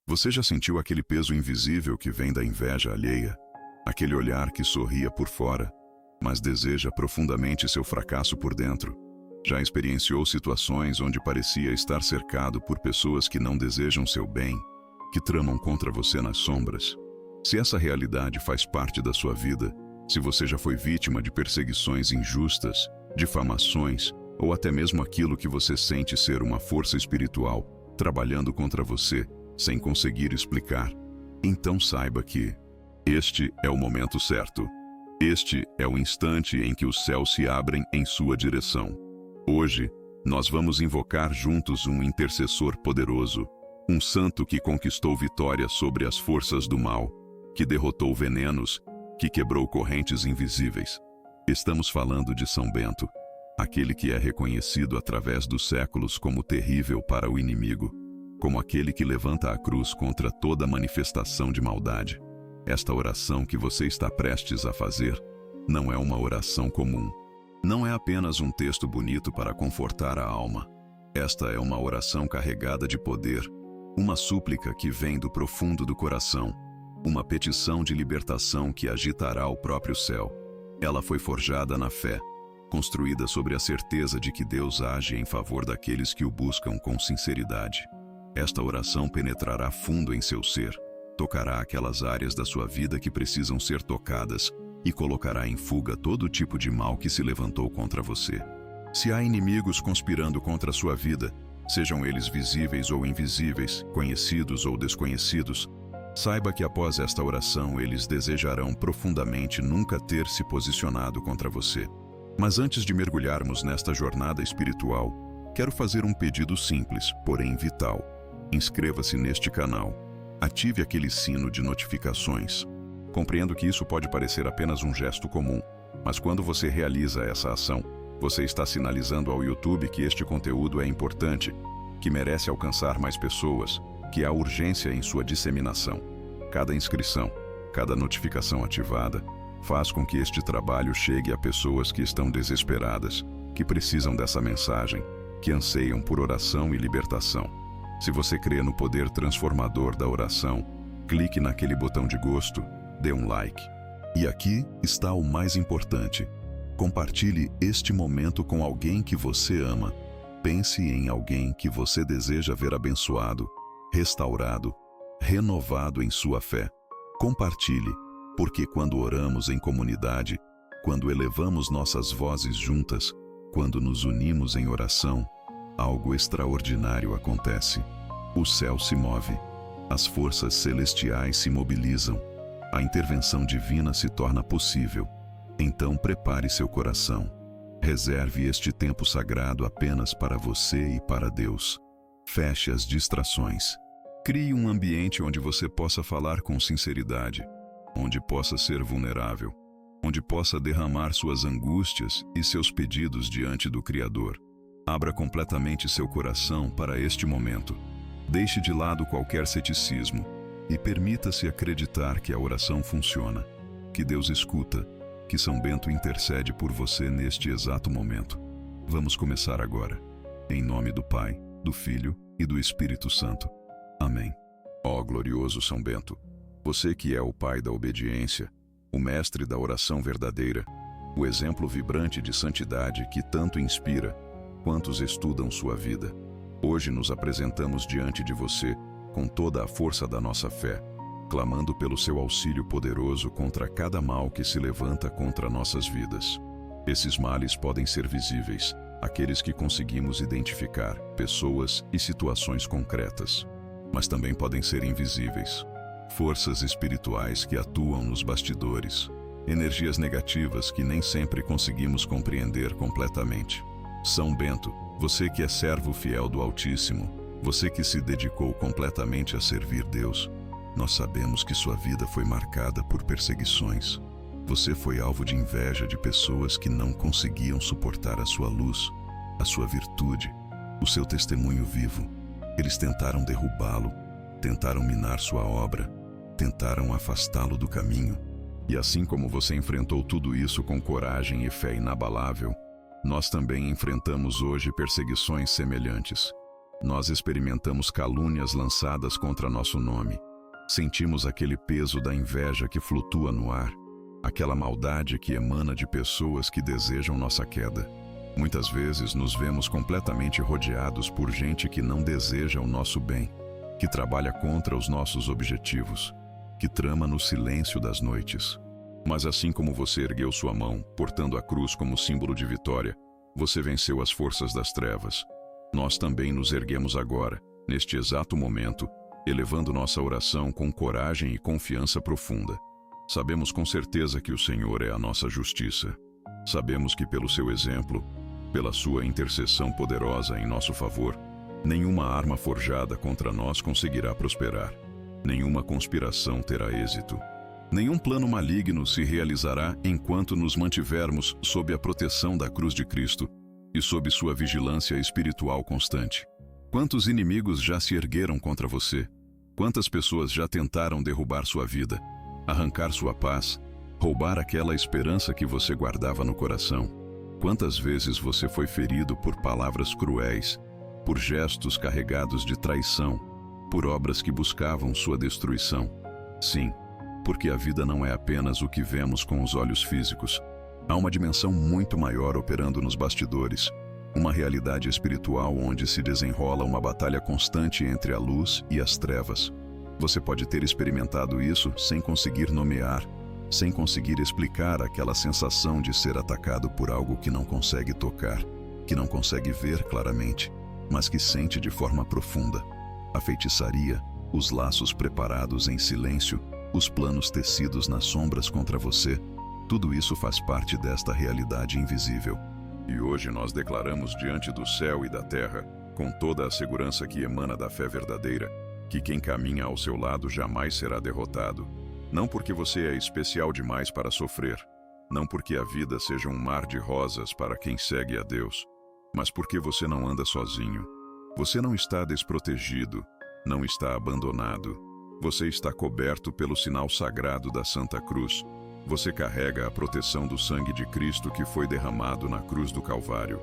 Você já sentiu aquele peso invisível que vem da inveja alheia? Aquele olhar que sorria por fora, mas deseja profundamente seu fracasso por dentro? Já experienciou situações onde parecia estar cercado por pessoas que não desejam seu bem, que tramam contra você nas sombras? Se essa realidade faz parte da sua vida, se você já foi vítima de perseguições injustas, difamações, ou até mesmo aquilo que você sente ser uma força espiritual trabalhando contra você, sem conseguir explicar, então saiba que este é o momento certo. Este é o instante em que os céus se abrem em sua direção. Hoje, nós vamos invocar juntos um intercessor poderoso, um santo que conquistou vitória sobre as forças do mal, que derrotou venenos, que quebrou correntes invisíveis. Estamos falando de São Bento, aquele que é reconhecido através dos séculos como terrível para o inimigo, como aquele que levanta a cruz contra toda manifestação de maldade. Esta oração que você está prestes a fazer não é uma oração comum. Não é apenas um texto bonito para confortar a alma. Esta é uma oração carregada de poder, uma súplica que vem do profundo do coração, uma petição de libertação que agitará o próprio céu. Ela foi forjada na fé, construída sobre a certeza de que Deus age em favor daqueles que o buscam com sinceridade. Esta oração penetrará fundo em seu ser, tocará aquelas áreas da sua vida que precisam ser tocadas e colocará em fuga todo tipo de mal que se levantou contra você. Se há inimigos conspirando contra a sua vida, sejam eles visíveis ou invisíveis, conhecidos ou desconhecidos, saiba que após esta oração eles desejarão profundamente nunca ter se posicionado contra você. Mas antes de mergulharmos nesta jornada espiritual, quero fazer um pedido simples, porém vital. Inscreva-se neste canal. Ative aquele sino de notificações. Compreendo que isso pode parecer apenas um gesto comum, mas quando você realiza essa ação, você está sinalizando ao YouTube que este conteúdo é importante, que merece alcançar mais pessoas, que há urgência em sua disseminação. Cada inscrição, cada notificação ativada, faz com que este trabalho chegue a pessoas que estão desesperadas, que precisam dessa mensagem, que anseiam por oração e libertação. Se você crê no poder transformador da oração, clique naquele botão de gosto, dê um like. E aqui está o mais importante. Compartilhe este momento com alguém que você ama. Pense em alguém que você deseja ver abençoado, restaurado, renovado em sua fé. Compartilhe, porque quando oramos em comunidade, quando elevamos nossas vozes juntas, quando nos unimos em oração, algo extraordinário acontece. O céu se move, as forças celestiais se mobilizam, a intervenção divina se torna possível. Então prepare seu coração. Reserve este tempo sagrado apenas para você e para Deus. Feche as distrações. Crie um ambiente onde você possa falar com sinceridade, onde possa ser vulnerável, onde possa derramar suas angústias e seus pedidos diante do Criador. Abra completamente seu coração para este momento. Deixe de lado qualquer ceticismo e permita-se acreditar que a oração funciona, que Deus escuta, que São Bento intercede por você neste exato momento. Vamos começar agora. Em nome do Pai, do Filho e do Espírito Santo. Amém. Ó glorioso São Bento, você que é o Pai da obediência, o mestre da oração verdadeira, o exemplo vibrante de santidade que tanto inspira quantos estudam sua vida, hoje nos apresentamos diante de você com toda a força da nossa fé, clamando pelo seu auxílio poderoso contra cada mal que se levanta contra nossas vidas. Esses males podem ser visíveis, aqueles que conseguimos identificar, pessoas e situações concretas, mas também podem ser invisíveis, forças espirituais que atuam nos bastidores, energias negativas que nem sempre conseguimos compreender completamente. São Bento, você que é servo fiel do Altíssimo, você que se dedicou completamente a servir Deus, nós sabemos que sua vida foi marcada por perseguições. Você foi alvo de inveja de pessoas que não conseguiam suportar a sua luz, a sua virtude, o seu testemunho vivo. Eles tentaram derrubá-lo, tentaram minar sua obra, tentaram afastá-lo do caminho. E assim como você enfrentou tudo isso com coragem e fé inabalável, nós também enfrentamos hoje perseguições semelhantes. Nós experimentamos calúnias lançadas contra nosso nome. Sentimos aquele peso da inveja que flutua no ar, aquela maldade que emana de pessoas que desejam nossa queda. Muitas vezes nos vemos completamente rodeados por gente que não deseja o nosso bem, que trabalha contra os nossos objetivos, que trama no silêncio das noites. Mas assim como você ergueu sua mão, portando a cruz como símbolo de vitória, você venceu as forças das trevas. Nós também nos erguemos agora, neste exato momento, elevando nossa oração com coragem e confiança profunda. Sabemos com certeza que o Senhor é a nossa justiça. Sabemos que pelo seu exemplo, pela sua intercessão poderosa em nosso favor, nenhuma arma forjada contra nós conseguirá prosperar. Nenhuma conspiração terá êxito. Nenhum plano maligno se realizará enquanto nos mantivermos sob a proteção da cruz de Cristo e sob sua vigilância espiritual constante. Quantos inimigos já se ergueram contra você? Quantas pessoas já tentaram derrubar sua vida, arrancar sua paz, roubar aquela esperança que você guardava no coração? Quantas vezes você foi ferido por palavras cruéis, por gestos carregados de traição, por obras que buscavam sua destruição? Sim, porque a vida não é apenas o que vemos com os olhos físicos. Há uma dimensão muito maior operando nos bastidores, uma realidade espiritual onde se desenrola uma batalha constante entre a luz e as trevas. Você pode ter experimentado isso sem conseguir nomear, sem conseguir explicar aquela sensação de ser atacado por algo que não consegue tocar, que não consegue ver claramente, mas que sente de forma profunda. A feitiçaria, os laços preparados em silêncio, os planos tecidos nas sombras contra você, tudo isso faz parte desta realidade invisível. E hoje nós declaramos diante do céu e da terra, com toda a segurança que emana da fé verdadeira, que quem caminha ao seu lado jamais será derrotado. Não porque você é especial demais para sofrer, não porque a vida seja um mar de rosas para quem segue a Deus, mas porque você não anda sozinho. Você não está desprotegido, não está abandonado. Você está coberto pelo sinal sagrado da Santa Cruz. Você carrega a proteção do sangue de Cristo que foi derramado na cruz do Calvário.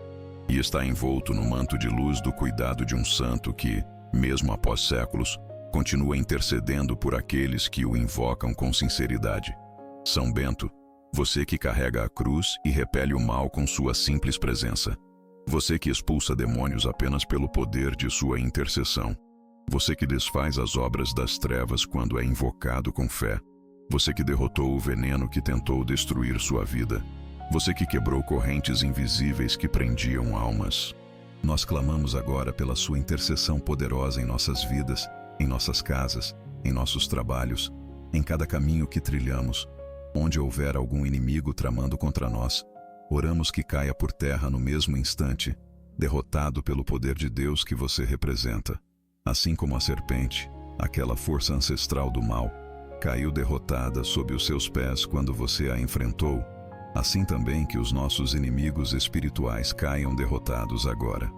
E está envolto no manto de luz do cuidado de um santo que, mesmo após séculos, continua intercedendo por aqueles que o invocam com sinceridade. São Bento, você que carrega a cruz e repele o mal com sua simples presença. Você que expulsa demônios apenas pelo poder de sua intercessão. Você que desfaz as obras das trevas quando é invocado com fé. Você que derrotou o veneno que tentou destruir sua vida. Você que quebrou correntes invisíveis que prendiam almas. Nós clamamos agora pela sua intercessão poderosa em nossas vidas, em nossas casas, em nossos trabalhos, em cada caminho que trilhamos. Onde houver algum inimigo tramando contra nós, oramos que caia por terra no mesmo instante, derrotado pelo poder de Deus que você representa. Assim como a serpente, aquela força ancestral do mal, caiu derrotada sob os seus pés quando você a enfrentou, assim também que os nossos inimigos espirituais caiam derrotados agora.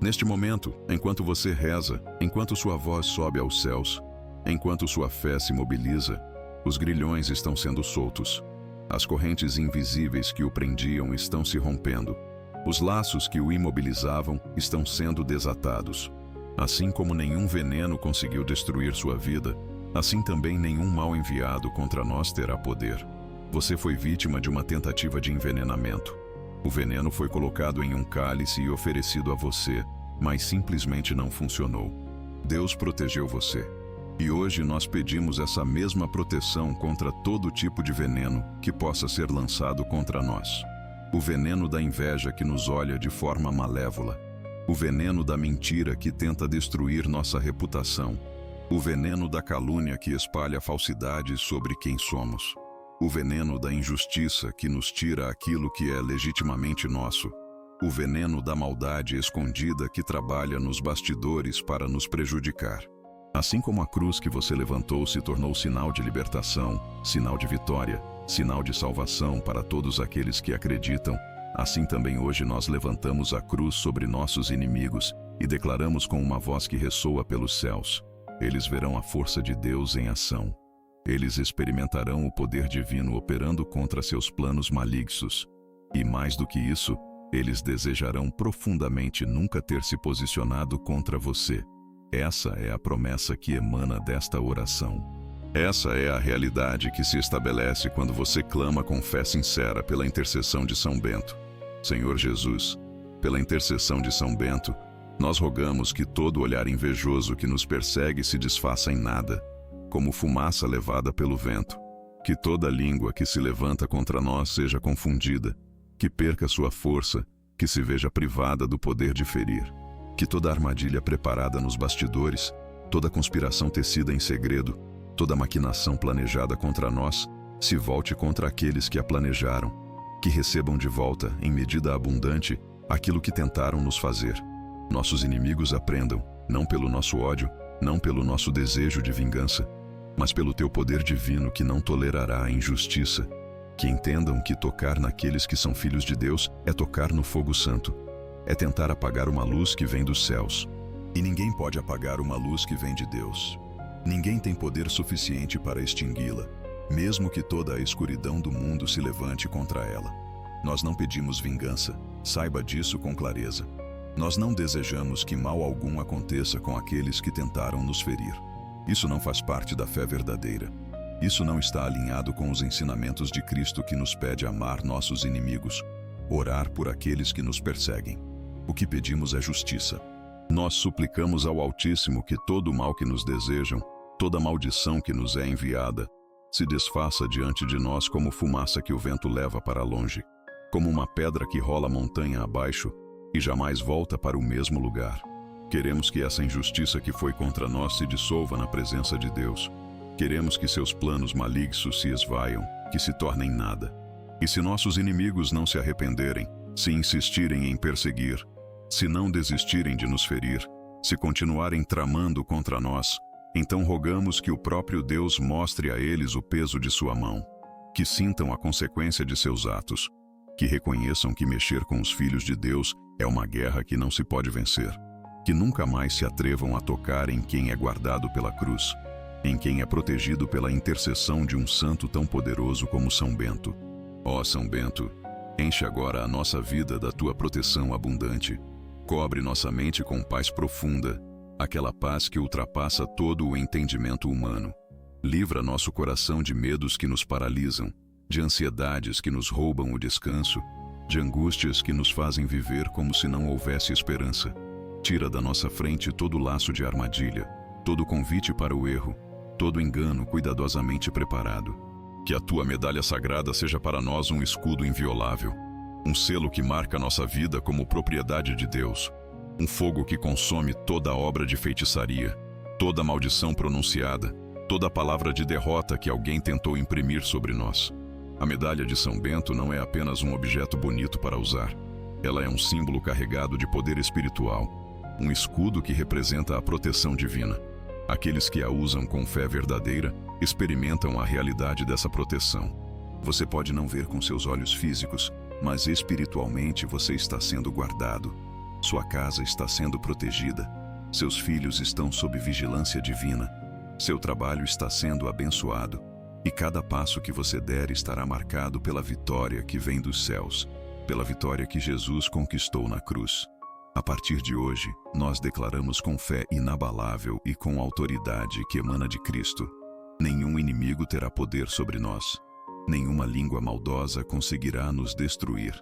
Neste momento, enquanto você reza, enquanto sua voz sobe aos céus, enquanto sua fé se mobiliza, os grilhões estão sendo soltos. As correntes invisíveis que o prendiam estão se rompendo. Os laços que o imobilizavam estão sendo desatados. Assim como nenhum veneno conseguiu destruir sua vida, assim também nenhum mal enviado contra nós terá poder. Você foi vítima de uma tentativa de envenenamento. O veneno foi colocado em um cálice e oferecido a você, mas simplesmente não funcionou. Deus protegeu você. E hoje nós pedimos essa mesma proteção contra todo tipo de veneno que possa ser lançado contra nós. O veneno da inveja que nos olha de forma malévola. O veneno da mentira que tenta destruir nossa reputação. O veneno da calúnia que espalha falsidades sobre quem somos. O veneno da injustiça que nos tira aquilo que é legitimamente nosso. O veneno da maldade escondida que trabalha nos bastidores para nos prejudicar. Assim como a cruz que você levantou se tornou sinal de libertação, sinal de vitória, sinal de salvação para todos aqueles que acreditam, assim também hoje nós levantamos a cruz sobre nossos inimigos e declaramos com uma voz que ressoa pelos céus: eles verão a força de Deus em ação. Eles experimentarão o poder divino operando contra seus planos malignos. E mais do que isso, Eles desejarão profundamente nunca ter se posicionado contra você. Essa é a promessa que emana desta oração. Essa é a realidade que se estabelece quando você clama com fé sincera pela intercessão de São Bento. Senhor Jesus, pela intercessão de São Bento, nós rogamos que todo olhar invejoso que nos persegue se desfaça em nada, como fumaça levada pelo vento. Que toda língua que se levanta contra nós seja confundida, que perca sua força, que se veja privada do poder de ferir. Que toda armadilha preparada nos bastidores, toda conspiração tecida em segredo, toda maquinação planejada contra nós, se volte contra aqueles que a planejaram. Que recebam de volta, em medida abundante, aquilo que tentaram nos fazer. Nossos inimigos aprendam, não pelo nosso ódio, não pelo nosso desejo de vingança, mas pelo teu poder divino que não tolerará a injustiça. Que entendam que tocar naqueles que são filhos de Deus é tocar no fogo santo, é tentar apagar uma luz que vem dos céus. E ninguém pode apagar uma luz que vem de Deus. Ninguém tem poder suficiente para extingui-la, mesmo que toda a escuridão do mundo se levante contra ela. Nós não pedimos vingança, saiba disso com clareza. Nós não desejamos que mal algum aconteça com aqueles que tentaram nos ferir. Isso não faz parte da fé verdadeira. Isso não está alinhado com os ensinamentos de Cristo que nos pede amar nossos inimigos, orar por aqueles que nos perseguem. O que pedimos é justiça. Nós suplicamos ao Altíssimo que todo o mal que nos desejam, toda maldição que nos é enviada, se desfaça diante de nós como fumaça que o vento leva para longe, como uma pedra que rola montanha abaixo e jamais volta para o mesmo lugar. Queremos que essa injustiça que foi contra nós se dissolva na presença de Deus. Queremos que seus planos malignos se esvaiam, que se tornem nada. E se nossos inimigos não se arrependerem, se insistirem em perseguir, se não desistirem de nos ferir, se continuarem tramando contra nós, então rogamos que o próprio Deus mostre a eles o peso de sua mão, que sintam a consequência de seus atos, que reconheçam que mexer com os filhos de Deus é uma guerra que não se pode vencer, que nunca mais se atrevam a tocar em quem é guardado pela cruz, em quem é protegido pela intercessão de um santo tão poderoso como São Bento. Ó São Bento, enche agora a nossa vida da tua proteção abundante. Cobre nossa mente com paz profunda, aquela paz que ultrapassa todo o entendimento humano. Livra nosso coração de medos que nos paralisam, de ansiedades que nos roubam o descanso, de angústias que nos fazem viver como se não houvesse esperança. Tira da nossa frente todo laço de armadilha, todo convite para o erro, todo engano cuidadosamente preparado. Que a tua medalha sagrada seja para nós um escudo inviolável, um selo que marca nossa vida como propriedade de Deus, um fogo que consome toda obra de feitiçaria, toda maldição pronunciada, toda palavra de derrota que alguém tentou imprimir sobre nós. A medalha de São Bento não é apenas um objeto bonito para usar. Ela é um símbolo carregado de poder espiritual, um escudo que representa a proteção divina. Aqueles que a usam com fé verdadeira experimentam a realidade dessa proteção. Você pode não ver com seus olhos físicos, mas espiritualmente você está sendo guardado. Sua casa está sendo protegida. Seus filhos estão sob vigilância divina. Seu trabalho está sendo abençoado. E cada passo que você der estará marcado pela vitória que vem dos céus, pela vitória que Jesus conquistou na cruz. A partir de hoje, nós declaramos com fé inabalável e com autoridade que emana de Cristo: nenhum inimigo terá poder sobre nós. Nenhuma língua maldosa conseguirá nos destruir.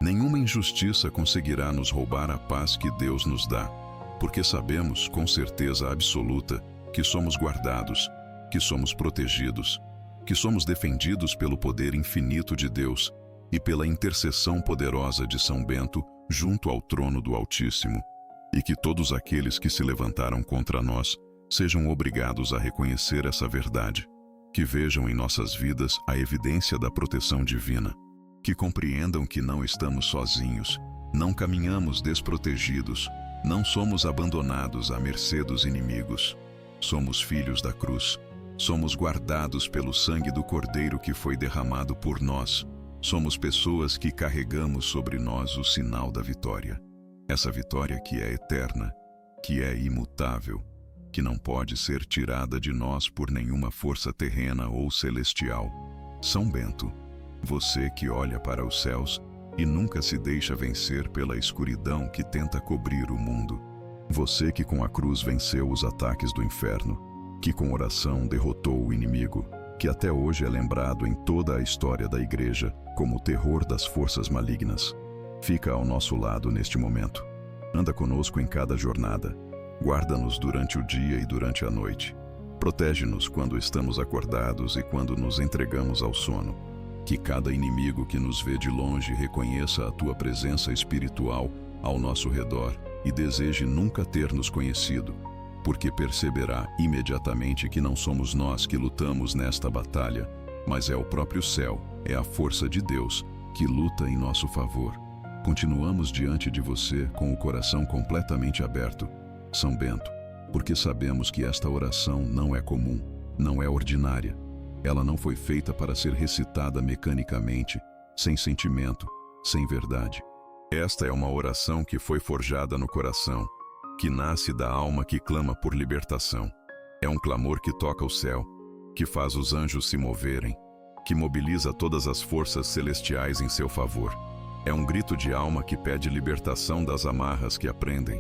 Nenhuma injustiça conseguirá nos roubar a paz que Deus nos dá, porque sabemos com certeza absoluta que somos guardados, que somos protegidos, que somos defendidos pelo poder infinito de Deus e pela intercessão poderosa de São Bento junto ao trono do Altíssimo, e que todos aqueles que se levantaram contra nós sejam obrigados a reconhecer essa verdade, que vejam em nossas vidas a evidência da proteção divina, que compreendam que não estamos sozinhos, não caminhamos desprotegidos, não somos abandonados à mercê dos inimigos. Somos filhos da cruz, somos guardados pelo sangue do Cordeiro que foi derramado por nós. Somos pessoas que carregamos sobre nós o sinal da vitória. Essa vitória que é eterna, que é imutável, que não pode ser tirada de nós por nenhuma força terrena ou celestial. São Bento, você que olha para os céus, e nunca se deixa vencer pela escuridão que tenta cobrir o mundo. Você que com a cruz venceu os ataques do inferno, que com oração derrotou o inimigo, que até hoje é lembrado em toda a história da Igreja como o terror das forças malignas. Fica ao nosso lado neste momento. Anda conosco em cada jornada. Guarda-nos durante o dia e durante a noite. Protege-nos quando estamos acordados e quando nos entregamos ao sono. Que cada inimigo que nos vê de longe reconheça a tua presença espiritual ao nosso redor e deseje nunca ter nos conhecido, porque perceberá imediatamente que não somos nós que lutamos nesta batalha, mas é o próprio céu, é a força de Deus que luta em nosso favor. Continuamos diante de você com o coração completamente aberto, São Bento, porque sabemos que esta oração não é comum, não é ordinária. Ela não foi feita para ser recitada mecanicamente, sem sentimento, sem verdade. Esta é uma oração que foi forjada no coração, que nasce da alma que clama por libertação. É um clamor que toca o céu, que faz os anjos se moverem, que mobiliza todas as forças celestiais em seu favor. É um grito de alma que pede libertação das amarras que a prendem,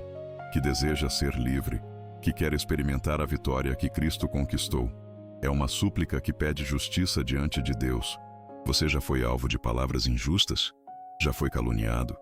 que deseja ser livre, que quer experimentar a vitória que Cristo conquistou. É uma súplica que pede justiça diante de Deus. Você já foi alvo de palavras injustas? Já foi caluniado?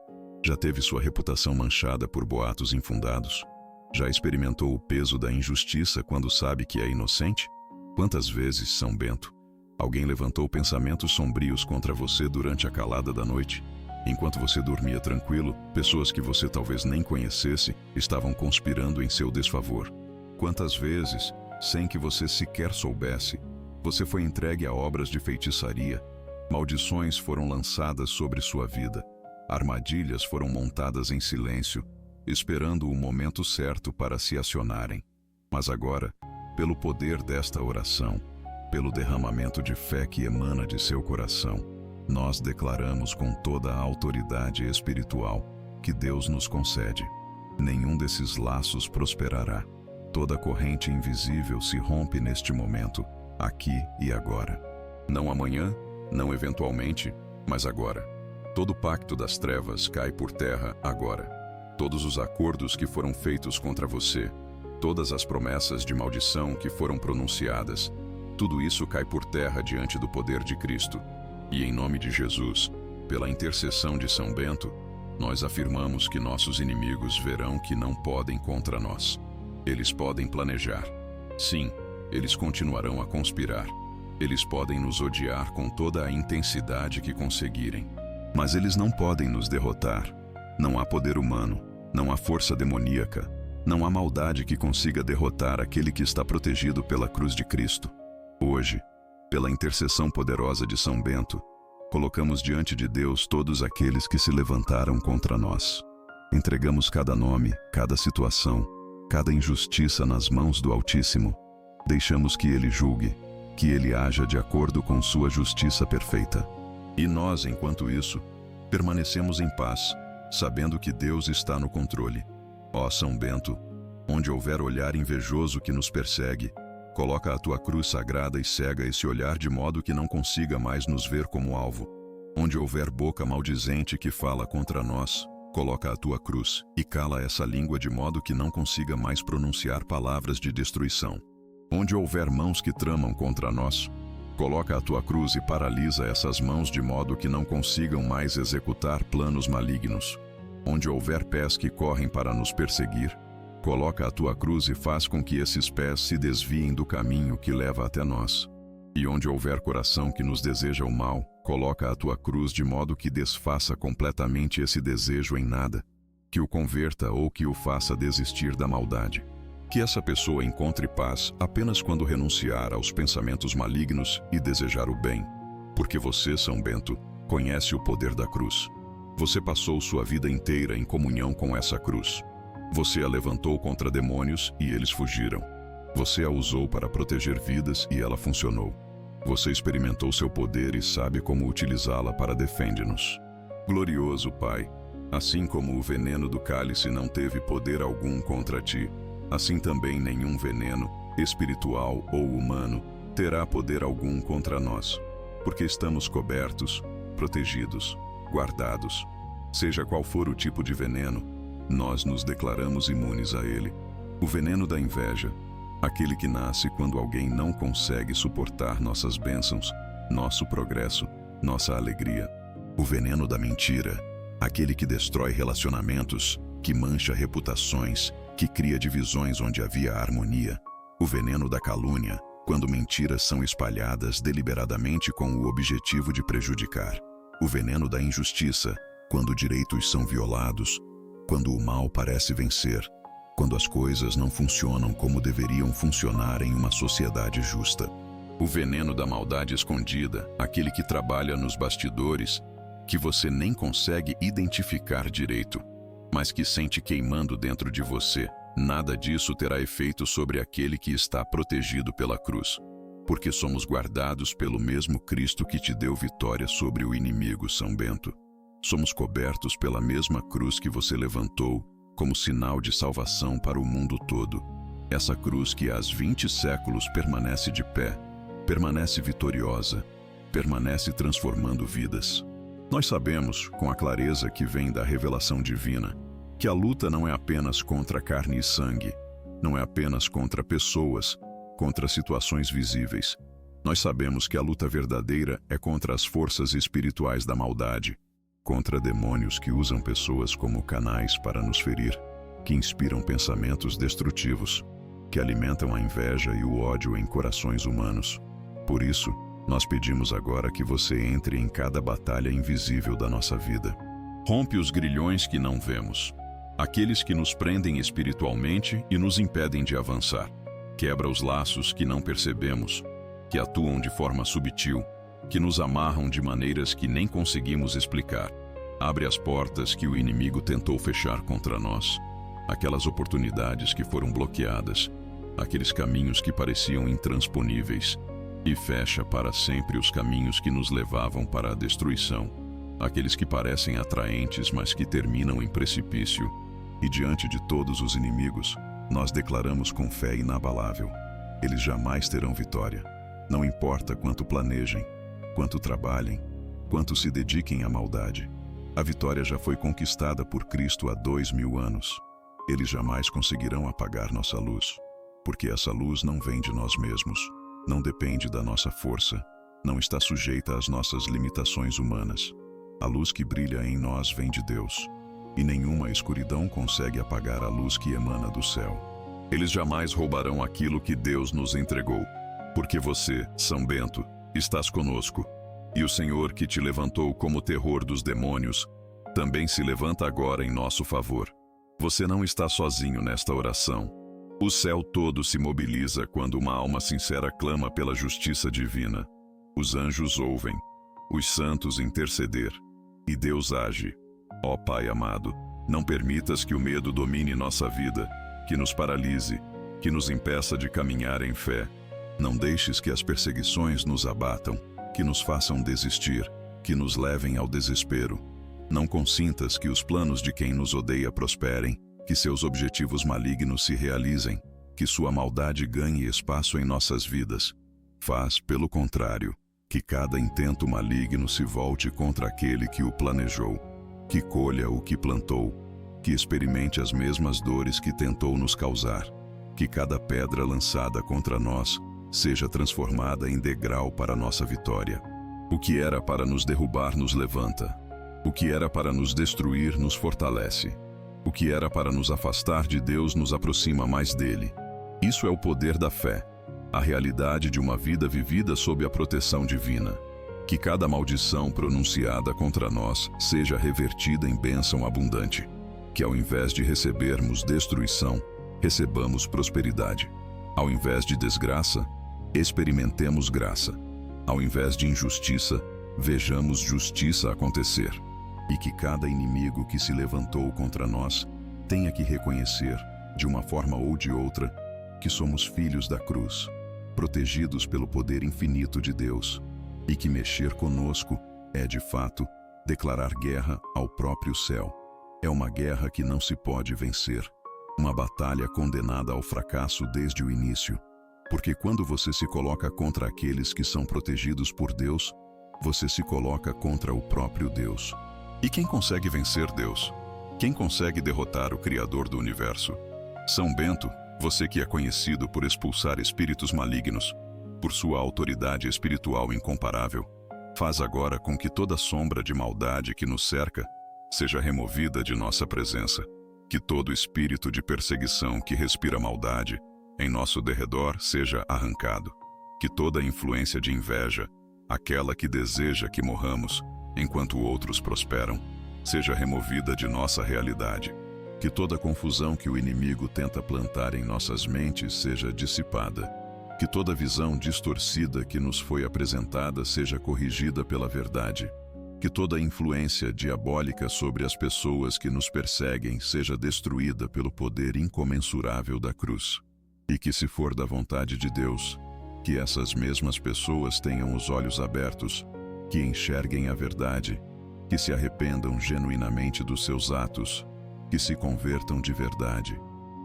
Já teve sua reputação manchada por boatos infundados? Já experimentou o peso da injustiça quando sabe que é inocente? Quantas vezes, São Bento, alguém levantou pensamentos sombrios contra você durante a calada da noite? Enquanto você dormia tranquilo, pessoas que você talvez nem conhecesse estavam conspirando em seu desfavor. Quantas vezes, sem que você sequer soubesse, você foi entregue a obras de feitiçaria, maldições foram lançadas sobre sua vida, armadilhas foram montadas em silêncio, esperando o momento certo para se acionarem. Mas agora, pelo poder desta oração, pelo derramamento de fé que emana de seu coração, nós declaramos com toda a autoridade espiritual que Deus nos concede. Nenhum desses laços prosperará. Toda corrente invisível se rompe neste momento, aqui e agora. Não amanhã, não eventualmente, mas agora. Todo pacto das trevas cai por terra agora. Todos os acordos que foram feitos contra você, todas as promessas de maldição que foram pronunciadas, tudo isso cai por terra diante do poder de Cristo. E em nome de Jesus, pela intercessão de São Bento, nós afirmamos que nossos inimigos verão que não podem contra nós. Eles podem planejar. Sim, eles continuarão a conspirar. Eles podem nos odiar com toda a intensidade que conseguirem. Mas eles não podem nos derrotar. Não há poder humano, não há força demoníaca, não há maldade que consiga derrotar aquele que está protegido pela cruz de Cristo. Hoje, pela intercessão poderosa de São Bento, colocamos diante de Deus todos aqueles que se levantaram contra nós. Entregamos cada nome, cada situação, cada injustiça nas mãos do Altíssimo. Deixamos que Ele julgue, que Ele haja de acordo com sua justiça perfeita. E nós, enquanto isso, permanecemos em paz, sabendo que Deus está no controle. Ó São Bento, onde houver olhar invejoso que nos persegue, coloca a tua cruz sagrada e cega esse olhar de modo que não consiga mais nos ver como alvo. Onde houver boca maldizente que fala contra nós, coloca a tua cruz e cala essa língua de modo que não consiga mais pronunciar palavras de destruição. Onde houver mãos que tramam contra nós, coloca a tua cruz e paralisa essas mãos de modo que não consigam mais executar planos malignos. Onde houver pés que correm para nos perseguir, coloca a tua cruz e faz com que esses pés se desviem do caminho que leva até nós. E onde houver coração que nos deseja o mal, coloca a tua cruz de modo que desfaça completamente esse desejo em nada, que o converta ou que o faça desistir da maldade. Que essa pessoa encontre paz apenas quando renunciar aos pensamentos malignos e desejar o bem. Porque você, São Bento, conhece o poder da cruz. Você passou sua vida inteira em comunhão com essa cruz. Você a levantou contra demônios e eles fugiram. Você a usou para proteger vidas e ela funcionou. Você experimentou seu poder e sabe como utilizá-la para defender-nos. Glorioso Pai, assim como o veneno do cálice não teve poder algum contra ti, assim também nenhum veneno, espiritual ou humano, terá poder algum contra nós, porque estamos cobertos, protegidos, guardados, Seja qual for o tipo de veneno, nós nos declaramos imunes a ele. O veneno da inveja, aquele que nasce quando alguém não consegue suportar nossas bênçãos, nosso progresso, nossa alegria. O veneno da mentira, aquele que destrói relacionamentos, que mancha reputações, que cria divisões onde havia harmonia. O veneno da calúnia, quando mentiras são espalhadas deliberadamente com o objetivo de prejudicar. O veneno da injustiça, quando direitos são violados, quando o mal parece vencer, quando as coisas não funcionam como deveriam funcionar em uma sociedade justa. O veneno da maldade escondida, aquele que trabalha nos bastidores, que você nem consegue identificar direito, mas que sente queimando dentro de você. Nada disso terá efeito sobre aquele que está protegido pela cruz, porque somos guardados pelo mesmo Cristo que te deu vitória sobre o inimigo, São Bento. Somos cobertos pela mesma cruz que você levantou como sinal de salvação para o mundo todo. Essa cruz que há 20 séculos permanece de pé, permanece vitoriosa, permanece transformando vidas. Nós sabemos, com a clareza que vem da revelação divina, que a luta não é apenas contra carne e sangue, não é apenas contra pessoas, contra situações visíveis. Nós sabemos que a luta verdadeira é contra as forças espirituais da maldade, contra demônios que usam pessoas como canais para nos ferir, que inspiram pensamentos destrutivos, que alimentam a inveja e o ódio em corações humanos. Por isso, nós pedimos agora que você entre em cada batalha invisível da nossa vida. Rompe os grilhões que não vemos, aqueles que nos prendem espiritualmente e nos impedem de avançar. Quebra os laços que não percebemos, que atuam de forma sutil, que nos amarram de maneiras que nem conseguimos explicar. Abre as portas que o inimigo tentou fechar contra nós, aquelas oportunidades que foram bloqueadas, aqueles caminhos que pareciam intransponíveis, e fecha para sempre os caminhos que nos levavam para a destruição, aqueles que parecem atraentes, mas que terminam em precipício. E diante de todos os inimigos, nós declaramos com fé inabalável: eles jamais terão vitória. Não importa quanto planejem, quanto trabalhem, quanto se dediquem à maldade. A vitória já foi conquistada por Cristo há 2000 anos. Eles jamais conseguirão apagar nossa luz, porque essa luz não vem de nós mesmos, não depende da nossa força, não está sujeita às nossas limitações humanas. A luz que brilha em nós vem de Deus, e nenhuma escuridão consegue apagar a luz que emana do céu. Eles jamais roubarão aquilo que Deus nos entregou, porque você, São Bento, estás conosco, e o Senhor que te levantou como terror dos demônios, também se levanta agora em nosso favor. Você não está sozinho nesta oração. O céu todo se mobiliza quando uma alma sincera clama pela justiça divina. Os anjos ouvem, os santos interceder, e Deus age. Ó Pai amado, não permitas que o medo domine nossa vida, que nos paralise, que nos impeça de caminhar em fé. Não deixes que as perseguições nos abatam, que nos façam desistir, que nos levem ao desespero. Não consintas que os planos de quem nos odeia prosperem, que seus objetivos malignos se realizem, que sua maldade ganhe espaço em nossas vidas. Faz, pelo contrário, que cada intento maligno se volte contra aquele que o planejou, que colha o que plantou, que experimente as mesmas dores que tentou nos causar, que cada pedra lançada contra nós seja transformada em degrau para nossa vitória. O que era para nos derrubar nos levanta, o que era para nos destruir nos fortalece, o que era para nos afastar de Deus nos aproxima mais dele. Isso é o poder da fé, a realidade de uma vida vivida sob a proteção divina. Que cada maldição pronunciada contra nós seja revertida em bênção abundante. Que ao invés de recebermos destruição, recebamos prosperidade. Ao invés de desgraça, experimentemos graça. Ao invés de injustiça, vejamos justiça acontecer. E que cada inimigo que se levantou contra nós tenha que reconhecer, de uma forma ou de outra, que somos filhos da cruz, protegidos pelo poder infinito de Deus, e que mexer conosco é, de fato, declarar guerra ao próprio céu. É uma guerra que não se pode vencer, uma batalha condenada ao fracasso desde o início, porque quando você se coloca contra aqueles que são protegidos por Deus, você se coloca contra o próprio Deus. E quem consegue vencer Deus? Quem consegue derrotar o Criador do Universo? São Bento, você que é conhecido por expulsar espíritos malignos, por sua autoridade espiritual incomparável, faz agora com que toda sombra de maldade que nos cerca seja removida de nossa presença, que todo espírito de perseguição que respira maldade em nosso derredor seja arrancado, que toda influência de inveja, aquela que deseja que morramos enquanto outros prosperam, seja removida de nossa realidade, que toda confusão que o inimigo tenta plantar em nossas mentes seja dissipada, que toda visão distorcida que nos foi apresentada seja corrigida pela verdade, que toda influência diabólica sobre as pessoas que nos perseguem seja destruída pelo poder incomensurável da cruz, e que, se for da vontade de Deus, que essas mesmas pessoas tenham os olhos abertos, que enxerguem a verdade, que se arrependam genuinamente dos seus atos, que se convertam de verdade,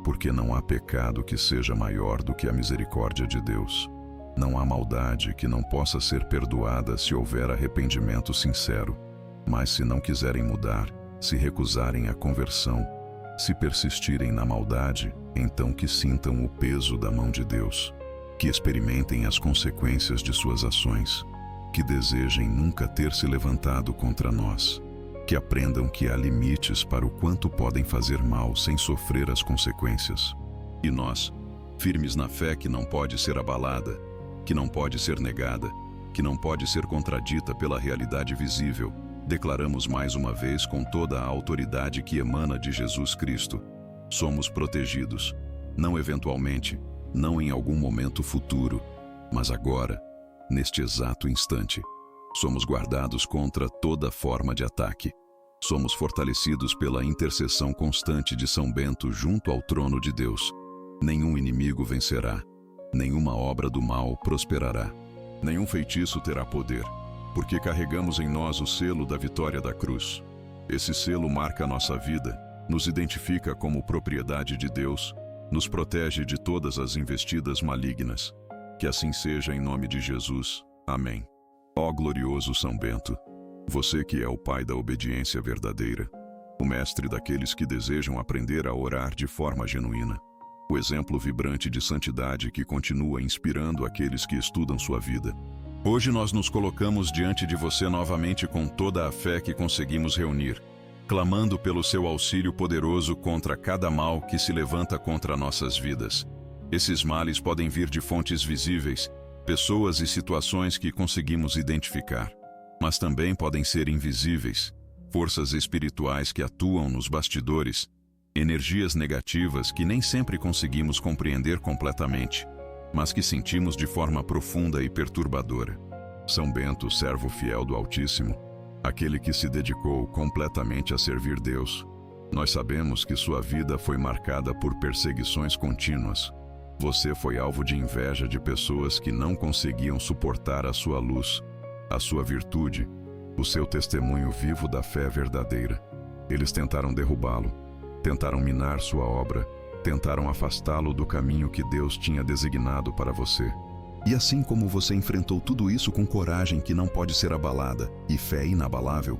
porque não há pecado que seja maior do que a misericórdia de Deus. Não há maldade que não possa ser perdoada se houver arrependimento sincero, mas se não quiserem mudar, se recusarem à conversão, se persistirem na maldade, então que sintam o peso da mão de Deus, que experimentem as consequências de suas ações, que desejem nunca ter se levantado contra nós, que aprendam que há limites para o quanto podem fazer mal sem sofrer as consequências. E nós, firmes na fé que não pode ser abalada, que não pode ser negada, que não pode ser contradita pela realidade visível, declaramos mais uma vez com toda a autoridade que emana de Jesus Cristo: somos protegidos, não eventualmente, não em algum momento futuro, mas agora, neste exato instante. Somos guardados contra toda forma de ataque. Somos fortalecidos pela intercessão constante de São Bento junto ao trono de Deus. Nenhum inimigo vencerá, nenhuma obra do mal prosperará, nenhum feitiço terá poder, porque carregamos em nós o selo da vitória da cruz. Esse selo marca a nossa vida, nos identifica como propriedade de Deus, nos protege de todas as investidas malignas. Que assim seja em nome de Jesus. Amém. Ó glorioso São Bento, você que é o pai da obediência verdadeira, o mestre daqueles que desejam aprender a orar de forma genuína, o exemplo vibrante de santidade que continua inspirando aqueles que estudam sua vida. Hoje nós nos colocamos diante de você novamente com toda a fé que conseguimos reunir, clamando pelo seu auxílio poderoso contra cada mal que se levanta contra nossas vidas. Esses males podem vir de fontes visíveis, pessoas e situações que conseguimos identificar, mas também podem ser invisíveis, forças espirituais que atuam nos bastidores, energias negativas que nem sempre conseguimos compreender completamente, mas que sentimos de forma profunda e perturbadora. São Bento, servo fiel do Altíssimo, aquele que se dedicou completamente a servir Deus, nós sabemos que sua vida foi marcada por perseguições contínuas. Você foi alvo de inveja de pessoas que não conseguiam suportar a sua luz, a sua virtude, o seu testemunho vivo da fé verdadeira. Eles tentaram derrubá-lo, tentaram minar sua obra, tentaram afastá-lo do caminho que Deus tinha designado para você. E assim como você enfrentou tudo isso com coragem que não pode ser abalada e fé inabalável,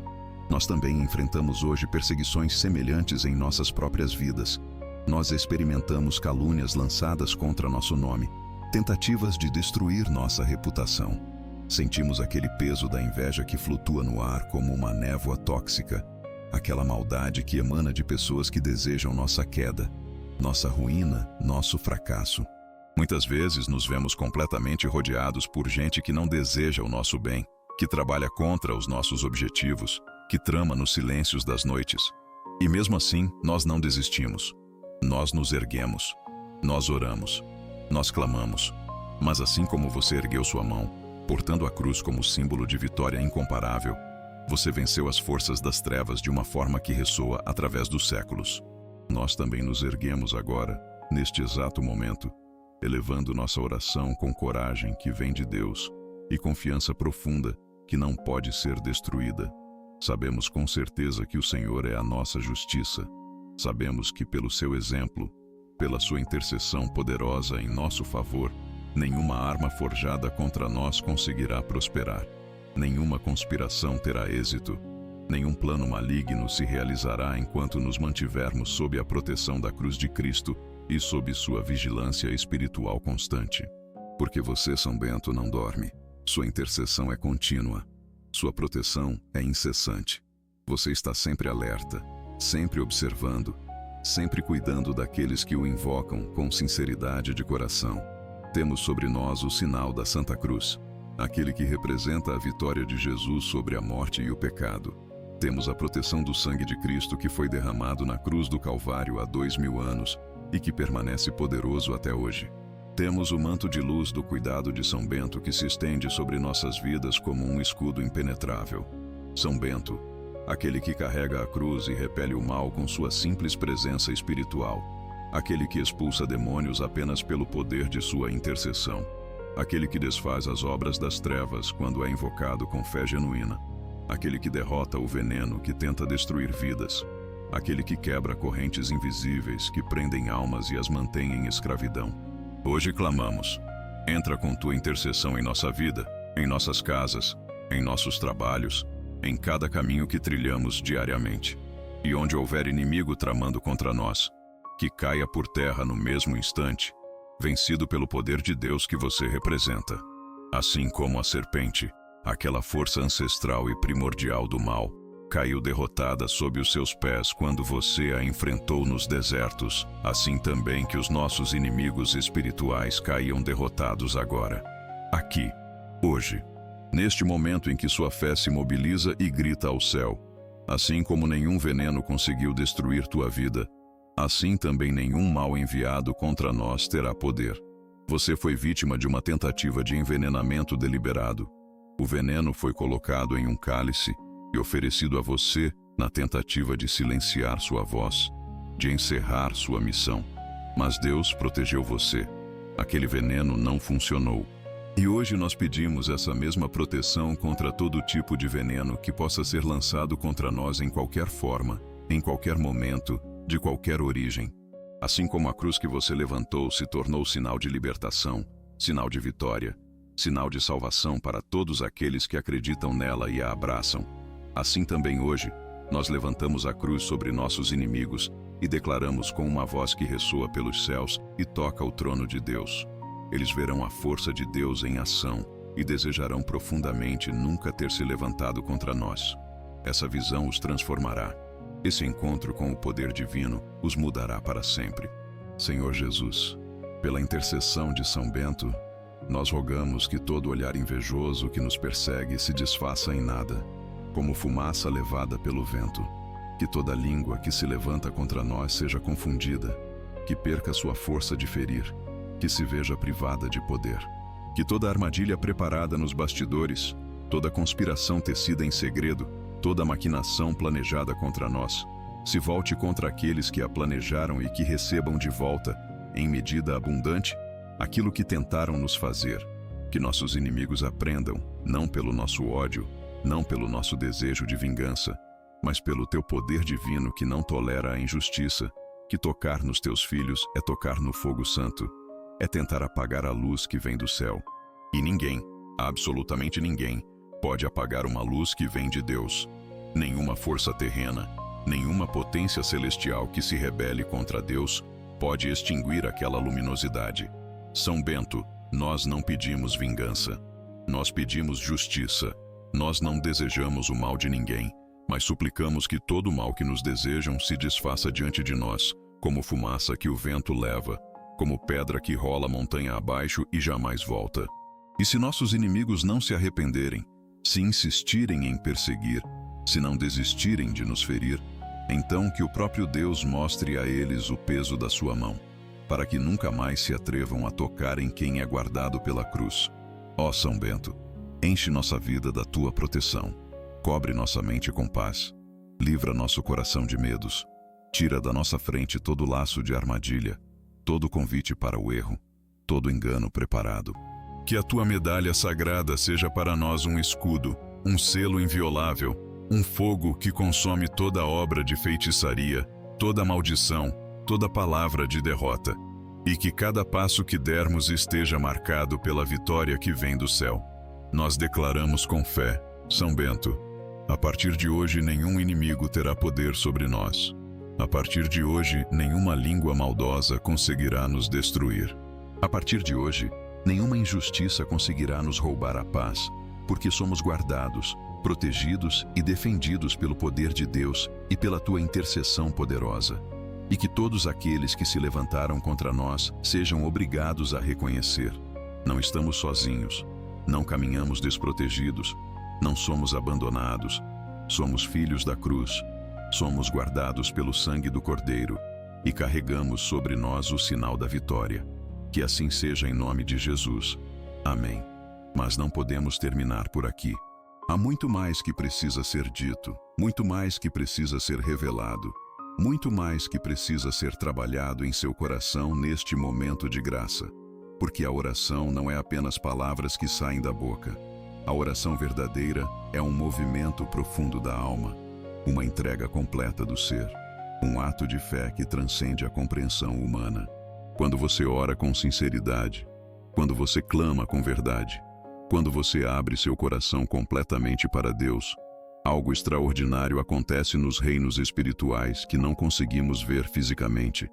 nós também enfrentamos hoje perseguições semelhantes em nossas próprias vidas. Nós experimentamos calúnias lançadas contra nosso nome, tentativas de destruir nossa reputação. Sentimos aquele peso da inveja que flutua no ar como uma névoa tóxica, aquela maldade que emana de pessoas que desejam nossa queda, nossa ruína, nosso fracasso. Muitas vezes nos vemos completamente rodeados por gente que não deseja o nosso bem, que trabalha contra os nossos objetivos, que trama nos silêncios das noites. E mesmo assim, nós não desistimos. Nós nos erguemos, nós oramos, nós clamamos. Mas assim como você ergueu sua mão, portando a cruz como símbolo de vitória incomparável, você venceu as forças das trevas de uma forma que ressoa através dos séculos. Nós também nos erguemos agora, neste exato momento, elevando nossa oração com coragem que vem de Deus e confiança profunda que não pode ser destruída. Sabemos com certeza que o Senhor é a nossa justiça. Sabemos que pelo seu exemplo, pela sua intercessão poderosa em nosso favor, nenhuma arma forjada contra nós conseguirá prosperar. Nenhuma conspiração terá êxito. Nenhum plano maligno se realizará enquanto nos mantivermos sob a proteção da cruz de Cristo e sob sua vigilância espiritual constante. Porque você, São Bento, não dorme. Sua intercessão é contínua. Sua proteção é incessante. Você está sempre alerta, sempre observando, sempre cuidando daqueles que o invocam com sinceridade de coração. Temos sobre nós o sinal da Santa Cruz, aquele que representa a vitória de Jesus sobre a morte e o pecado. Temos a proteção do sangue de Cristo que foi derramado na cruz do Calvário há 2000 anos e que permanece poderoso até hoje. Temos o manto de luz do cuidado de São Bento que se estende sobre nossas vidas como um escudo impenetrável. São Bento, aquele que carrega a cruz e repele o mal com sua simples presença espiritual, aquele que expulsa demônios apenas pelo poder de sua intercessão, aquele que desfaz as obras das trevas quando é invocado com fé genuína, aquele que derrota o veneno que tenta destruir vidas, aquele que quebra correntes invisíveis que prendem almas e as mantém em escravidão. Hoje clamamos, entra com tua intercessão em nossa vida, em nossas casas, em nossos trabalhos, em cada caminho que trilhamos diariamente. E onde houver inimigo tramando contra nós, que caia por terra no mesmo instante, vencido pelo poder de Deus que você representa. Assim como a serpente, aquela força ancestral e primordial do mal, caiu derrotada sob os seus pés quando você a enfrentou nos desertos, assim também que os nossos inimigos espirituais caiam derrotados agora. Aqui, hoje, neste momento em que sua fé se mobiliza e grita ao céu. Assim como nenhum veneno conseguiu destruir tua vida, assim também nenhum mal enviado contra nós terá poder. Você foi vítima de uma tentativa de envenenamento deliberado. O veneno foi colocado em um cálice e oferecido a você na tentativa de silenciar sua voz, de encerrar sua missão. Mas Deus protegeu você. Aquele veneno não funcionou. E hoje nós pedimos essa mesma proteção contra todo tipo de veneno que possa ser lançado contra nós em qualquer forma, em qualquer momento, de qualquer origem. Assim como a cruz que você levantou se tornou sinal de libertação, sinal de vitória, sinal de salvação para todos aqueles que acreditam nela e a abraçam. Assim também hoje, nós levantamos a cruz sobre nossos inimigos e declaramos com uma voz que ressoa pelos céus e toca o trono de Deus. Eles verão a força de Deus em ação e desejarão profundamente nunca ter se levantado contra nós. Essa visão os transformará. Esse encontro com o poder divino os mudará para sempre. Senhor Jesus, pela intercessão de São Bento, nós rogamos que todo olhar invejoso que nos persegue se desfaça em nada, como fumaça levada pelo vento. Que toda língua que se levanta contra nós seja confundida, que perca sua força de ferir, que se veja privada de poder. Que toda armadilha preparada nos bastidores, toda conspiração tecida em segredo, toda maquinação planejada contra nós, se volte contra aqueles que a planejaram e que recebam de volta, em medida abundante, aquilo que tentaram nos fazer. Que nossos inimigos aprendam, não pelo nosso ódio, não pelo nosso desejo de vingança, mas pelo teu poder divino que não tolera a injustiça, que tocar nos teus filhos é tocar no fogo santo, é tentar apagar a luz que vem do céu. E ninguém, absolutamente ninguém, pode apagar uma luz que vem de Deus. Nenhuma força terrena, nenhuma potência celestial que se rebele contra Deus pode extinguir aquela luminosidade. São Bento, nós não pedimos vingança. Nós pedimos justiça. Nós não desejamos o mal de ninguém, mas suplicamos que todo o mal que nos desejam se desfaça diante de nós, como fumaça que o vento leva, como pedra que rola montanha abaixo e jamais volta. E se nossos inimigos não se arrependerem, se insistirem em perseguir, se não desistirem de nos ferir, então que o próprio Deus mostre a eles o peso da sua mão, para que nunca mais se atrevam a tocar em quem é guardado pela cruz. Ó São Bento, enche nossa vida da tua proteção, cobre nossa mente com paz, livra nosso coração de medos, tira da nossa frente todo laço de armadilha, todo convite para o erro, todo engano preparado. Que a tua medalha sagrada seja para nós um escudo, um selo inviolável, um fogo que consome toda obra de feitiçaria, toda maldição, toda palavra de derrota, e que cada passo que dermos esteja marcado pela vitória que vem do céu. Nós declaramos com fé, São Bento, A partir de hoje, nenhum inimigo terá poder sobre nós. A partir de hoje, nenhuma língua maldosa conseguirá nos destruir. A partir de hoje, nenhuma injustiça conseguirá nos roubar a paz, porque somos guardados, protegidos e defendidos pelo poder de Deus e pela tua intercessão poderosa. E que todos aqueles que se levantaram contra nós sejam obrigados a reconhecer: não estamos sozinhos, não caminhamos desprotegidos, não somos abandonados, somos filhos da cruz, somos guardados pelo sangue do Cordeiro e carregamos sobre nós o sinal da vitória. Que assim seja em nome de Jesus. Amém. Mas não podemos terminar por aqui. Há muito mais que precisa ser dito, muito mais que precisa ser revelado, muito mais que precisa ser trabalhado em seu coração neste momento de graça. Porque a oração não é apenas palavras que saem da boca. A oração verdadeira é um movimento profundo da alma, uma entrega completa do ser, um ato de fé que transcende a compreensão humana. Quando você ora com sinceridade, quando você clama com verdade, quando você abre seu coração completamente para Deus, algo extraordinário acontece nos reinos espirituais que não conseguimos ver fisicamente,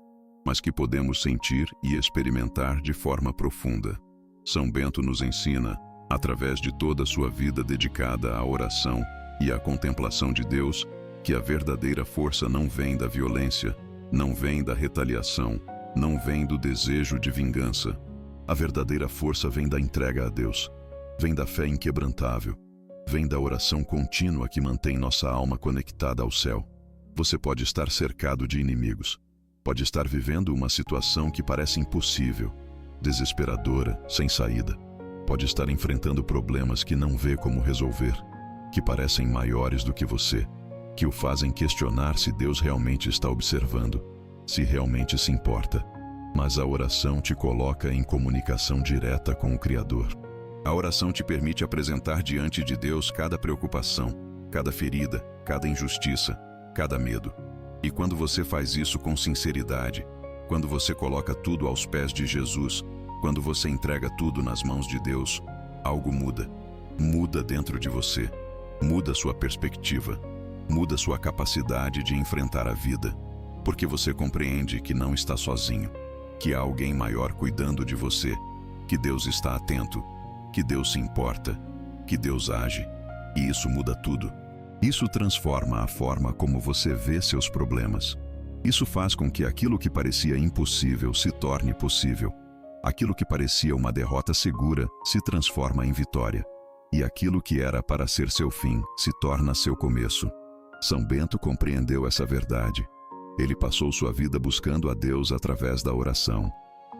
mas que podemos sentir e experimentar de forma profunda. São Bento nos ensina, através de toda a sua vida dedicada à oração e à contemplação de Deus, que a verdadeira força não vem da violência, não vem da retaliação, não vem do desejo de vingança. A verdadeira força vem da entrega a Deus, vem da fé inquebrantável, vem da oração contínua que mantém nossa alma conectada ao céu. Você pode estar cercado de inimigos, pode estar vivendo uma situação que parece impossível, desesperadora, sem saída. Pode estar enfrentando problemas que não vê como resolver, que parecem maiores do que você, que o fazem questionar se Deus realmente está observando, se realmente se importa. Mas a oração te coloca em comunicação direta com o Criador. A oração te permite apresentar diante de Deus cada preocupação, cada ferida, cada injustiça, cada medo. E quando você faz isso com sinceridade, quando você coloca tudo aos pés de Jesus, quando você entrega tudo nas mãos de Deus, algo muda. Muda dentro de você. Muda sua perspectiva. Muda sua capacidade de enfrentar a vida. Porque você compreende que não está sozinho, que há alguém maior cuidando de você, que Deus está atento, que Deus se importa, que Deus age. E isso muda tudo. Isso transforma a forma como você vê seus problemas. Isso faz com que aquilo que parecia impossível se torne possível. Aquilo que parecia uma derrota segura se transforma em vitória. E aquilo que era para ser seu fim se torna seu começo. São Bento compreendeu essa verdade. Ele passou sua vida buscando a Deus através da oração.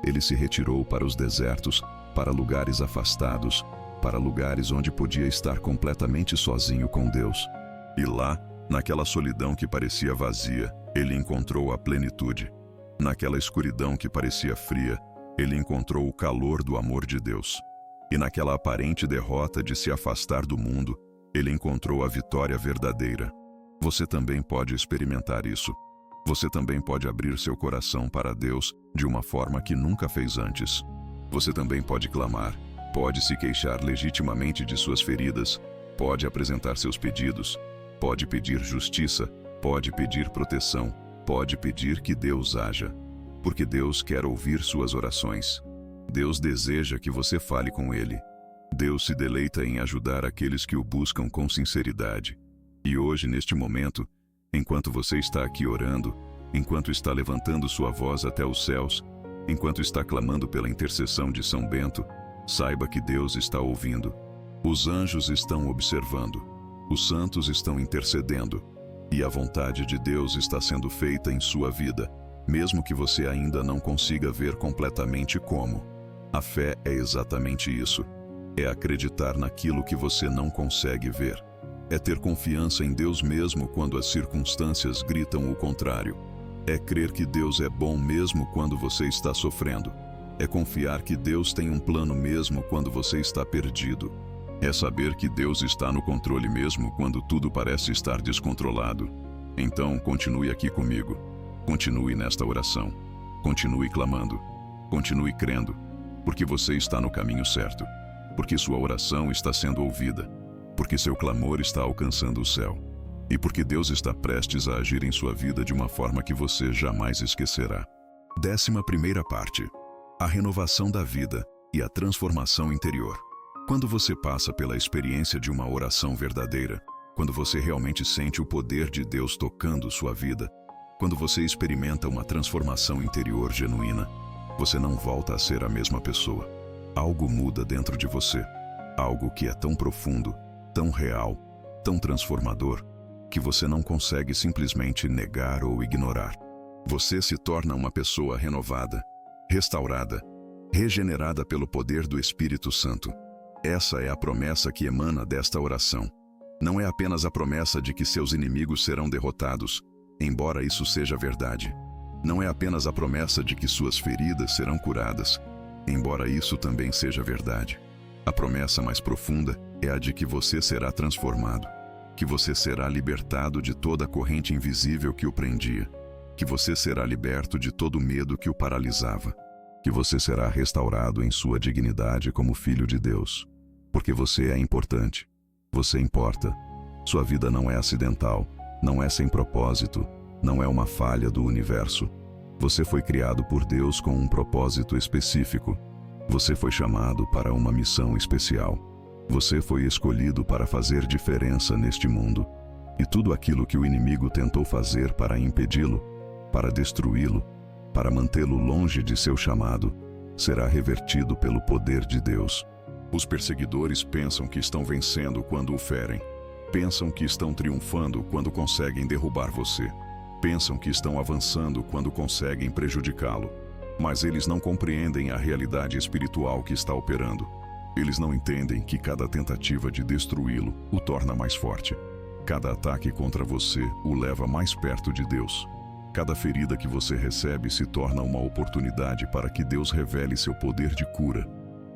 Ele se retirou para os desertos, para lugares afastados, para lugares onde podia estar completamente sozinho com Deus. E lá, naquela solidão que parecia vazia, ele encontrou a plenitude. Naquela escuridão que parecia fria, ele encontrou o calor do amor de Deus. E naquela aparente derrota de se afastar do mundo, ele encontrou a vitória verdadeira. Você também pode experimentar isso. Você também pode abrir seu coração para Deus de uma forma que nunca fez antes. Você também pode clamar, pode se queixar legitimamente de suas feridas, pode apresentar seus pedidos, pode pedir justiça, pode pedir proteção, pode pedir que Deus haja. Porque Deus quer ouvir suas orações. Deus deseja que você fale com Ele. Deus se deleita em ajudar aqueles que o buscam com sinceridade. E hoje, neste momento, enquanto você está aqui orando, enquanto está levantando sua voz até os céus, enquanto está clamando pela intercessão de São Bento, saiba que Deus está ouvindo. Os anjos estão observando. Os santos estão intercedendo. E a vontade de Deus está sendo feita em sua vida, mesmo que você ainda não consiga ver completamente como. A fé é exatamente isso. É acreditar naquilo que você não consegue ver. É ter confiança em Deus mesmo quando as circunstâncias gritam o contrário. É crer que Deus é bom mesmo quando você está sofrendo. É confiar que Deus tem um plano mesmo quando você está perdido. É saber que Deus está no controle mesmo quando tudo parece estar descontrolado. Então, continue aqui comigo. Continue nesta oração. Continue clamando. Continue crendo. Porque você está no caminho certo. Porque sua oração está sendo ouvida. porque seu clamor está alcançando o céu, e porque Deus está prestes a agir em sua vida de uma forma que você jamais esquecerá. 11ª parte. A renovação da vida e a transformação interior. Quando você passa pela experiência de uma oração verdadeira, quando você realmente sente o poder de Deus tocando sua vida, quando você experimenta uma transformação interior genuína, você não volta a ser a mesma pessoa. Algo muda dentro de você. Algo que é tão profundo, tão real, tão transformador, que você não consegue simplesmente negar ou ignorar. Você se torna uma pessoa renovada, restaurada, regenerada pelo poder do Espírito Santo. Essa é a promessa que emana desta oração. Não é apenas a promessa de que seus inimigos serão derrotados, embora isso seja verdade. Não é apenas a promessa de que suas feridas serão curadas, embora isso também seja verdade. A promessa mais profunda é a de que você será transformado, que você será libertado de toda a corrente invisível que o prendia, que você será liberto de todo o medo que o paralisava, que você será restaurado em sua dignidade como filho de Deus, porque você é importante, você importa. Sua vida não é acidental, não é sem propósito, não é uma falha do universo. Você foi criado por Deus com um propósito específico. Você foi chamado para uma missão especial. Você foi escolhido para fazer diferença neste mundo. E tudo aquilo que o inimigo tentou fazer para impedi-lo, para destruí-lo, para mantê-lo longe de seu chamado, será revertido pelo poder de Deus. Os perseguidores pensam que estão vencendo quando o ferem. Pensam que estão triunfando quando conseguem derrubar você. Pensam que estão avançando quando conseguem prejudicá-lo. Mas eles não compreendem a realidade espiritual que está operando. Eles não entendem que cada tentativa de destruí-lo o torna mais forte. Cada ataque contra você o leva mais perto de Deus. Cada ferida que você recebe se torna uma oportunidade para que Deus revele seu poder de cura.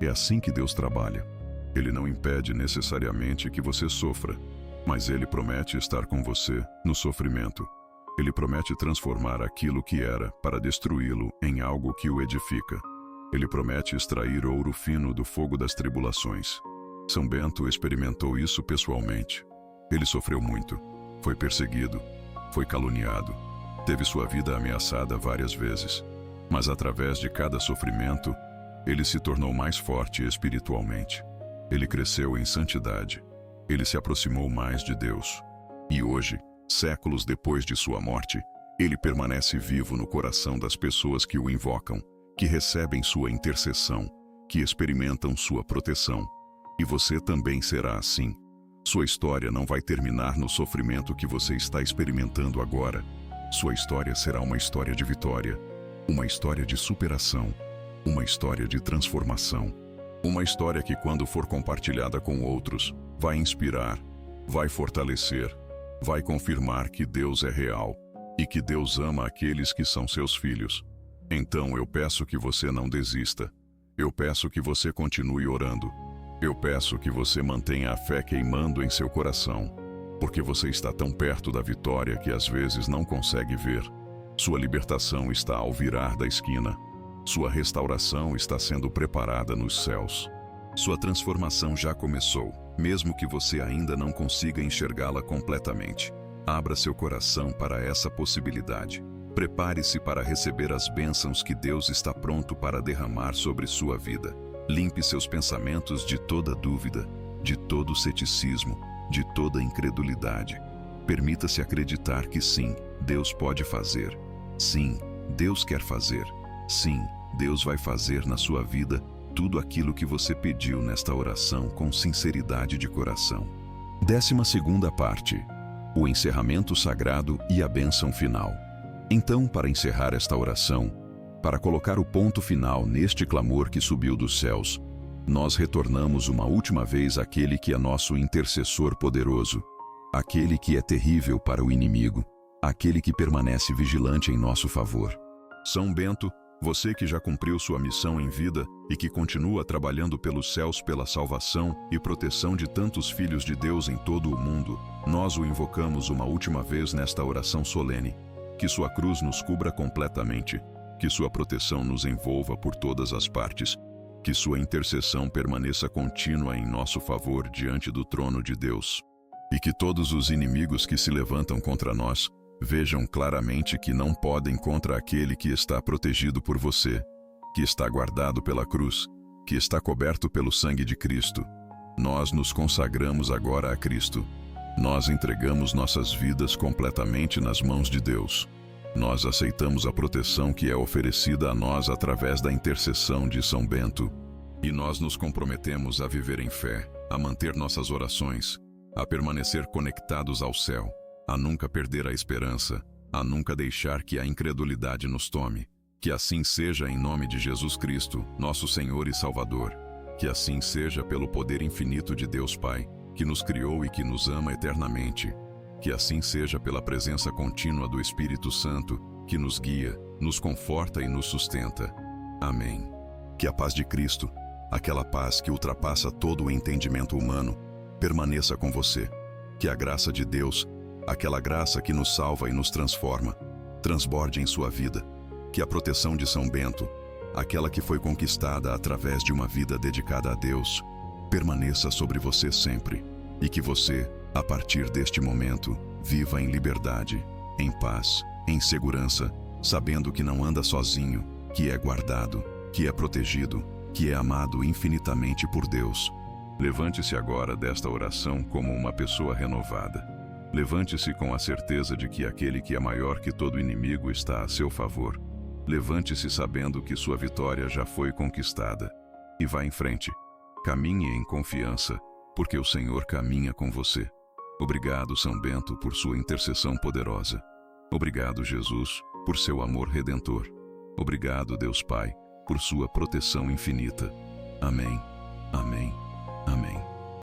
É assim que Deus trabalha. Ele não impede necessariamente que você sofra, mas Ele promete estar com você no sofrimento. Ele promete transformar aquilo que era para destruí-lo em algo que o edifica. Ele promete extrair ouro fino do fogo das tribulações. São Bento experimentou isso pessoalmente. Ele sofreu muito, foi perseguido, foi caluniado, teve sua vida ameaçada várias vezes. Mas através de cada sofrimento, ele se tornou mais forte espiritualmente. Ele cresceu em santidade. Ele se aproximou mais de Deus. E hoje, séculos depois de sua morte, ele permanece vivo no coração das pessoas que o invocam, que recebem sua intercessão, que experimentam sua proteção. E você também será assim. Sua história não vai terminar no sofrimento que você está experimentando agora. Sua história será uma história de vitória, uma história de superação, uma história de transformação. Uma história que, quando for compartilhada com outros, vai inspirar, vai fortalecer, vai confirmar que Deus é real e que Deus ama aqueles que são seus filhos. Então eu peço que você não desista. Eu peço que você continue orando. Eu peço que você mantenha a fé queimando em seu coração, porque você está tão perto da vitória que às vezes não consegue ver. Sua libertação está ao virar da esquina. Sua restauração está sendo preparada nos céus. Sua transformação já começou, mesmo que você ainda não consiga enxergá-la completamente. Abra seu coração para essa possibilidade. Prepare-se para receber as bênçãos que Deus está pronto para derramar sobre sua vida. Limpe seus pensamentos de toda dúvida, de todo ceticismo, de toda incredulidade. Permita-se acreditar que sim, Deus pode fazer. Sim, Deus quer fazer. Sim, Deus vai fazer na sua vida tudo aquilo que você pediu nesta oração com sinceridade de coração. 12ª parte. O encerramento sagrado e a bênção final. Então, para encerrar esta oração, para colocar o ponto final neste clamor que subiu dos céus, nós retornamos uma última vez àquele que é nosso intercessor poderoso, aquele que é terrível para o inimigo, aquele que permanece vigilante em nosso favor. São Bento, você que já cumpriu sua missão em vida e que continua trabalhando pelos céus pela salvação e proteção de tantos filhos de Deus em todo o mundo, nós o invocamos uma última vez nesta oração solene. Que sua cruz nos cubra completamente, que sua proteção nos envolva por todas as partes, Que sua intercessão permaneça contínua em nosso favor diante do trono de Deus. E que todos os inimigos que se levantam contra nós vejam claramente que não podem contra aquele que está protegido por você, que está guardado pela cruz, que está coberto pelo sangue de Cristo. Nós nos consagramos agora a Cristo. Nós entregamos nossas vidas completamente nas mãos de Deus. Nós aceitamos a proteção que é oferecida a nós através da intercessão de São Bento. E nós nos comprometemos a viver em fé, a manter nossas orações, a permanecer conectados ao céu, a nunca perder a esperança, a nunca deixar que a incredulidade nos tome. Que assim seja em nome de Jesus Cristo, nosso Senhor e Salvador. Que assim seja pelo poder infinito de Deus Pai, que nos criou e que nos ama eternamente. Que assim seja pela presença contínua do Espírito Santo, que nos guia, nos conforta e nos sustenta. Amém. Que a paz de Cristo, aquela paz que ultrapassa todo o entendimento humano, permaneça com você. Que a graça de Deus, aquela graça que nos salva e nos transforma, transborde em sua vida. Que a proteção de São Bento, aquela que foi conquistada através de uma vida dedicada a Deus, permaneça sobre você sempre. E que você, a partir deste momento, viva em liberdade, em paz, em segurança, sabendo que não anda sozinho, que é guardado, que é protegido, que é amado infinitamente por Deus. Levante-se agora desta oração como uma pessoa renovada. Levante-se com a certeza de que aquele que é maior que todo inimigo está a seu favor. Levante-se sabendo que sua vitória já foi conquistada. E vá em frente. Caminhe em confiança, porque o Senhor caminha com você. Obrigado, São Bento, por sua intercessão poderosa. Obrigado, Jesus, por seu amor redentor. Obrigado, Deus Pai, por sua proteção infinita. Amém. Amém. Amém.